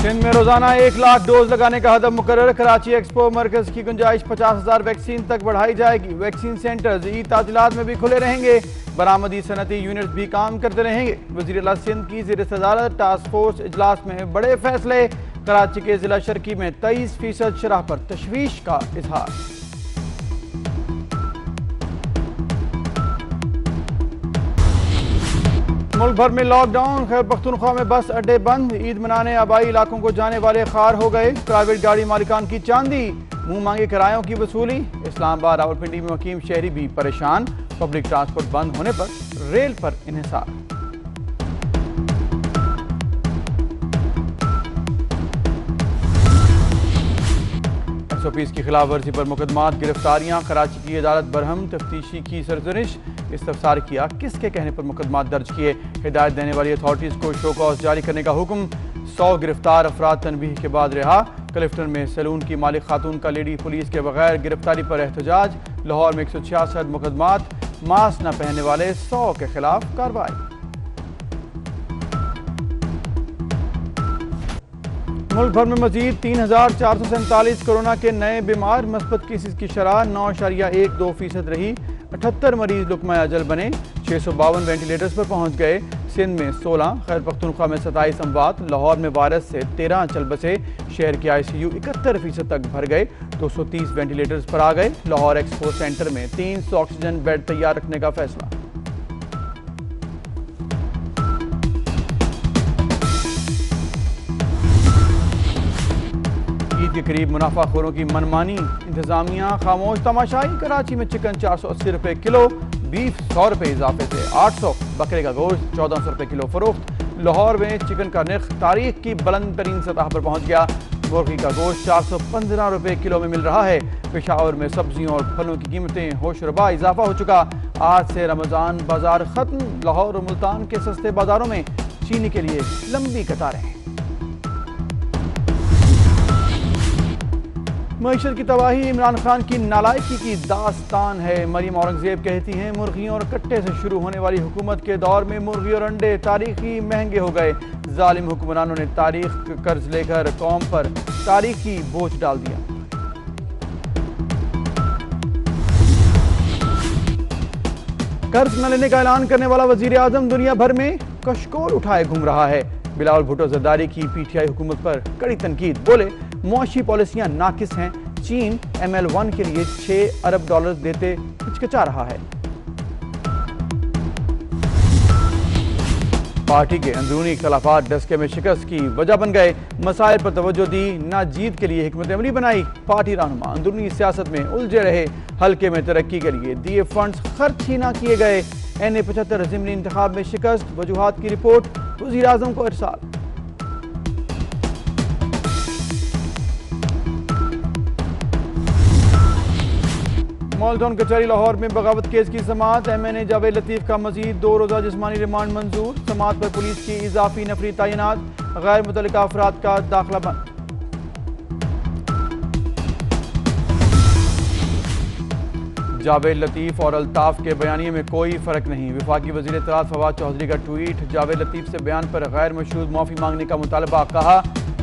सिंध में रोजाना 1 लाख डोज लगाने का हदफ मुकर्रर। कराची एक्सपो मरकज की गुंजाइश 50,000 वैक्सीन तक बढ़ाई जाएगी। वैक्सीन सेंटर्स ईद तातिलात में भी खुले रहेंगे। बरामदी सनती यूनिट्स भी काम करते रहेंगे। वज़ीर आला सिंध की ज़ेर सदारत टास्क फोर्स इजलास में बड़े फैसले। कराची के जिला शर्की में 23% शरह पर तशवीश का इजहार। मुल्क भर में लॉकडाउन। खैबर पख्तूनख्वा में बस अड्डे बंद। ईद मनाने आबाई इलाकों को जाने वाले खार हो गए। प्राइवेट गाड़ी मालिकान की चांदी। मुंह मांगे किरायों की वसूली। इस्लामाबाद रावलपिंडी में मुकीम शहरी भी परेशान। पब्लिक ट्रांसपोर्ट बंद होने पर रेल पर इन्हिसार। SOPs की खिलाफ वर्जी पर मुकदमात, गिरफ्तारियां। कराची की अदालत बरहम तफ्तीशी की सरजनिश। इस्तफसार किया, किसके कहने पर मुकदमात दर्ज किए। हिदायत देने वाली अथॉरिटीज को शो कॉज जारी करने का हुक्म। 100 गिरफ्तार अफराद तनबीह के बाद रिहा। क्लिफ्टन में सैलून की मालिक खातून का लेडी पुलिस के बगैर गिरफ्तारी पर एहतजाज। लाहौर में 166 मुकदमात। मास्क न पहनने वाले 100 के खिलाफ कार्रवाई। मुल्क भर में मजीद 3,447 कोरोना के नए बीमार। मस्बत केसेस की शरह 9.12% रही। 78 मरीज लुकमा अजल बने। 652 वेंटिलेटर्स पर पहुंच गए। सिंध में 16, खैबर पख्तूनख्वा में 27 अमवात। लाहौर में वायरस से 13 चल बसे। शहर के ICU 71% तक भर गए। 230 वेंटिलेटर्स पर आ गए। लाहौर एक्सपो सेंटर में 300 ऑक्सीजन बेड तैयार रखने का फैसला। ईद के करीब मुनाफाखोरों की मनमानी। इंतजामिया खामोश तमाशाई। कराची में चिकन 480 रुपए किलो। बीफ 100 रुपए इजाफे से 800। बकरे का गोश्त 1400 रुपए किलो फरोख्त। लाहौर में चिकन का निर्ख तारीख की बुलंद तरीन सतह पर पहुंच गया। मुर्गी का गोश्त 415 रुपए किलो में मिल रहा है। पेशावर में सब्जियों और फलों की कीमतें होशरुबा इजाफा हो चुका। आज से रमजान बाजार खत्म। लाहौर और मुल्तान के सस्ते बाजारों में चीनी के लिए लंबी कतारें। मईशत की तबाही इमरान खान की नालायकी की दास्तान है। मरियम औरंगजेब कहती हैं, मुर्गियों और कट्टे से शुरू होने वाली हुकूमत के दौर में मुर्गी और अंडे तारीखी महंगे हो गए। जालिम हुक्मरानों ने तारीख कर्ज लेकर कौम पर तारीखी बोझ डाल दिया। कर्ज न लेने का ऐलान करने वाला वजीर आजम दुनिया भर में कशकोल उठाए घूम रहा है। बिलावल भुट्टो जरदारी की PTI हुकूमत पर कड़ी तनकीद। बोले, मुआशी पॉलिसियां नाकिस हैं। चीन ML1 के लिए $6 अरब देते हिचकिचा रहा है। पार्टी के अंदरूनी इख्तलाफात डस्के में शिकस्त की वजह बन गए। मसाइल पर तवज्जो दी, ना जीत के लिए हिकमत अमली बनाई। पार्टी रहनुमा अंदरूनी सियासत में उलझे रहे। हल्के में तरक्की के लिए दिए फंड्स खर्च ही ना किए गए। NA-75 ज़िमनी इंतखाब में शिकस्त। वजूहात की रिपोर्ट वज़ीर आज़म को इरसाल। मॉलटाउन कचहरी लाहौर में बगावत केस की समाअत। MNA जावेद लतीफ का मजीद 2 रोज़ा जिस्मानी रिमांड मंजूर। समाअत पर पुलिस की इजाफी नफरी तैनात। गैर मुतल्लिका अफराद का दाखिला बंद। जावेद लतीफ और अल्ताफ के बयानिए में कोई फर्क नहीं। वफाकी वजीर इत्तलात फवाद चौधरी का ट्वीट। जावेद लतीफ से बयान पर गैर मशहूद माफी मांगने का मुतालबा। कहा,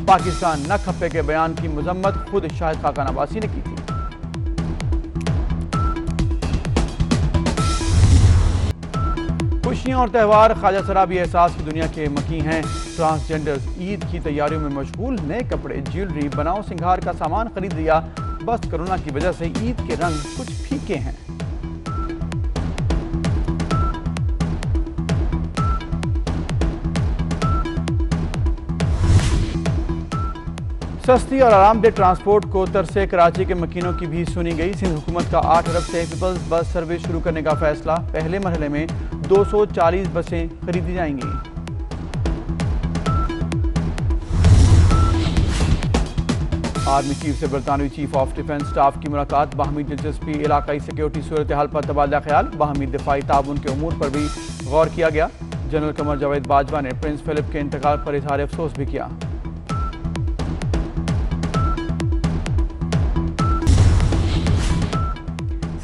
पाकिस्तान न खप्पे के बयान की मजम्मत खुद शाहिद खाकान अब्बासी ने की थी। खुशियां और त्यौहार ख्वाजा सराबी एहसास की दुनिया के मकी हैं। ट्रांसजेंडर्स ईद की तैयारियों में मशगूल। नए कपड़े, ज्वेलरी, बनाओ सिंगार का सामान खरीद लिया। बस कोरोना की वजह से ईद के रंग कुछ फीके हैं। सस्ती और आरामदेह ट्रांसपोर्ट को तरसे कराची के मकीनों की भी सुनी गई। सिंध हुकूमत का 8 अरब से पीपल्स बस सर्विस शुरू करने का फैसला। पहले मरहले में 240 बसें खरीदी जाएंगी। आर्मी चीफ से बरतानवी चीफ ऑफ डिफेंस स्टाफ की मुलाकात। बाहमी दिलचस्पी, इलाकाई सिक्योरिटी सूरत हाल पर तबादला ख्याल। बाहमी दिफाई ताउन के उमूर पर भी गौर किया गया। जनरल कमर जावेद बाजवा ने प्रिंस फिलिप के इंतकाल पर इजहार अफसोस भी किया।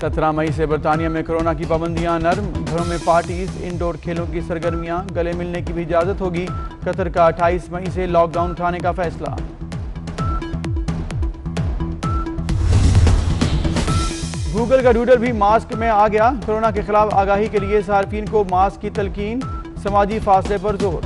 17 मई से बरतानिया में कोरोना की पाबंदियां नरम, घरों में पार्टीज, इंडोर खेलों की सरगर्मियां, गले मिलने की भी इजाजत होगी। कतर का 28 मई से लॉकडाउन उठाने का फैसला। गूगल का डूडल भी मास्क में आ गया। कोरोना के खिलाफ आगाही के लिए सार्फिन को मास्क की तलकीन, समाजी फासले पर जोर।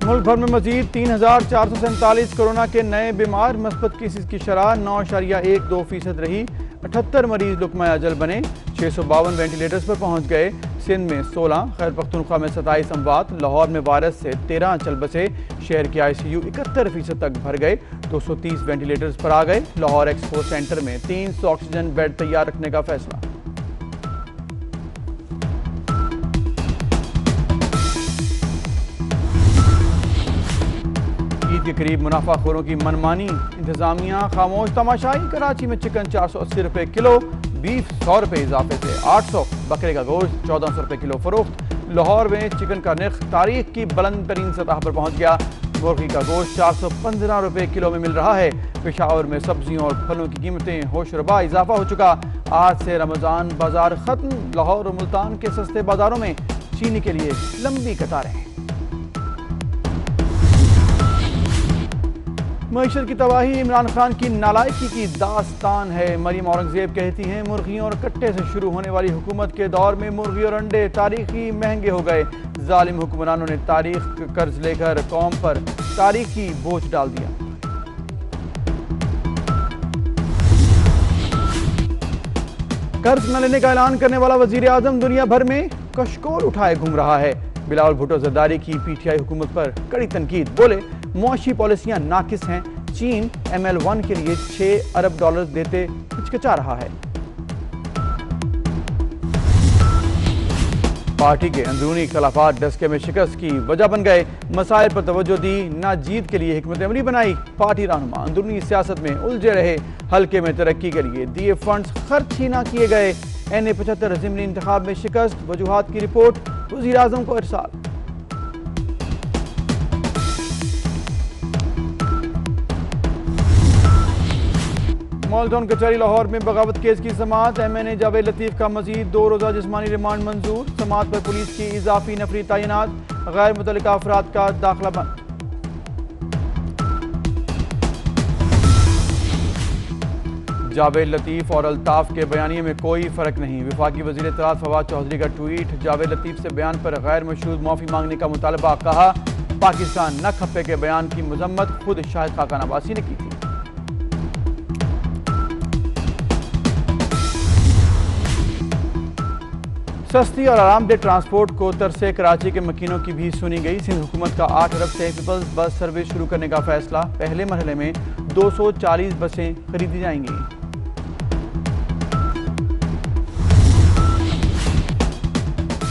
मुल्क भर में मजीद 3,447 कोरोना के नए बीमार, मस्बत केसेस की शरह 9.12% रही। 78 मरीज लुकमा अजल बने, 652 वेंटिलेटर्स पर पहुंच गए। सिंध में 16, खैर पख्तूनख्वा में 27 अमवात। लाहौर में वायरस से 13 चल बसे। शहर के ICU 71% तक भर गए, 230 वेंटिलेटर्स पर आ गए। लाहौर एक्सपो सेंटर में 300 ऑक्सीजन बेड तैयार रखने का फैसला। ईद के करीब मुनाफाखोरों की मनमानी, इंतजामिया खामोश तमाशाई। कराची में चिकन 480 रुपए किलो, बीफ 100 रुपए इजाफे से 800, बकरे का गोश्त 1400 रुपए किलो फरोख्त। लाहौर में चिकन का निर्ख तारीख की बुलंद तरीन सतह पर पहुंच गया। मुर्गी का गोश्त 415 रुपए किलो में मिल रहा है। पेशावर में सब्जियों और फलों की कीमतें होशरुबा इजाफा हो चुका। आज से रमजान बाजार खत्म। लाहौर और मुल्तान के सस्ते बाजारों में चीनी के लिए लंबी कतारें। मईशत की तबाही इमरान खान की नालायकी की दास्तान है। मरियम औरंगजेब कहती हैं, मुर्गियों और कट्टे से शुरू होने वाली हुकूमत के दौर में मुर्गी और अंडे तारीखी महंगे हो गए। जालिम हुक्मरानों ने तारीख कर्ज लेकर कौम पर तारीखी बोझ डाल दिया। कर्ज न लेने का ऐलान करने वाला वजीर आजम दुनिया भर में कशकोल उठाए घूम रहा है। बिलावल भुट्टो जरदारी की PTI हुकूमत पर कड़ी तनकीद। बोले, मुआशी पॉलिसियां नाकिस हैं। चीन ML1 के लिए $6 अरब देते हिचकिचा रहा है। पार्टी के अंदरूनी इख्तलाफात डस्के में शिकस्त की वजह बन गए। मसाइल पर तवज्जो दी, ना जीत के लिए हिकमत अमली बनाई। पार्टी रहनुमा अंदरूनी सियासत में उलझे रहे। हल्के में तरक्की के लिए दिए फंड्स खर्च ही ना किए गए। NA-75 ज़िमनी इंतखाब में शिकस्त, वजूहात की रिपोर्ट वज़ीर आज़म को इरसाल। मॉलटाउन कचहरी लाहौर में बगावत केस की समाअत। MNA जावेद लतीफ का मजीद 2 रोज़ा जिस्मानी रिमांड मंजूर। समाअत पर पुलिस की इजाफी नफरी तैनात, गैर मुतल्लिका अफराद का दाखिला बंद। जावेद लतीफ और अल्ताफ के बयानिए में कोई फर्क नहीं। वफाकी वजीर इत्तलात फवाद चौधरी का ट्वीट। जावेद लतीफ से बयान पर गैर मशहूद माफी मांगने का मुतालबा। कहा, पाकिस्तान न खप्पे के बयान की मजम्मत खुद शाहिद खाकान अब्बासी ने की थी। सस्ती और आरामदेह ट्रांसपोर्ट को तरसे कराची के मकीनों की भी सुनी गई। सिंध हुकूमत का 8 अरब से पीपल्स बस सर्विस शुरू करने का फैसला। पहले मरहले में 240 बसें खरीदी जाएंगी।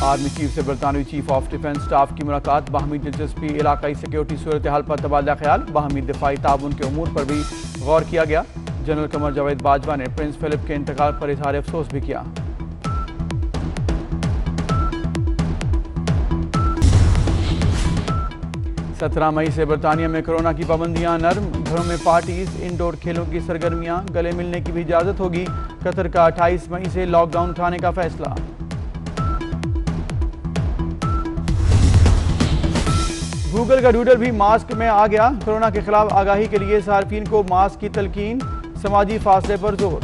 आर्मी चीफ से बरतानवी चीफ ऑफ डिफेंस स्टाफ की मुलाकात। बाहमी दिलचस्पी, इलाकाई सिक्योरिटी सूरत हाल पर तबादला ख्याल। बाहमी दिफाई ताउन के उमूर पर भी गौर किया गया। जनरल कमर जावेद बाजवा ने प्रिंस फिलिप के इंतकाल पर इजहार अफसोस भी किया। सत्रह मई से बरतानिया में कोरोना की पाबंदियां नरम, घरों में पार्टीज, इंडोर खेलों की सरगर्मियां, गले मिलने की भी इजाजत होगी। कतर का 28 मई से लॉकडाउन उठाने का फैसला। गूगल का डूडल भी मास्क में आ गया। कोरोना के खिलाफ आगाही के लिए सार्फिन को मास्क की तलकीन, समाजी फासले पर जोर।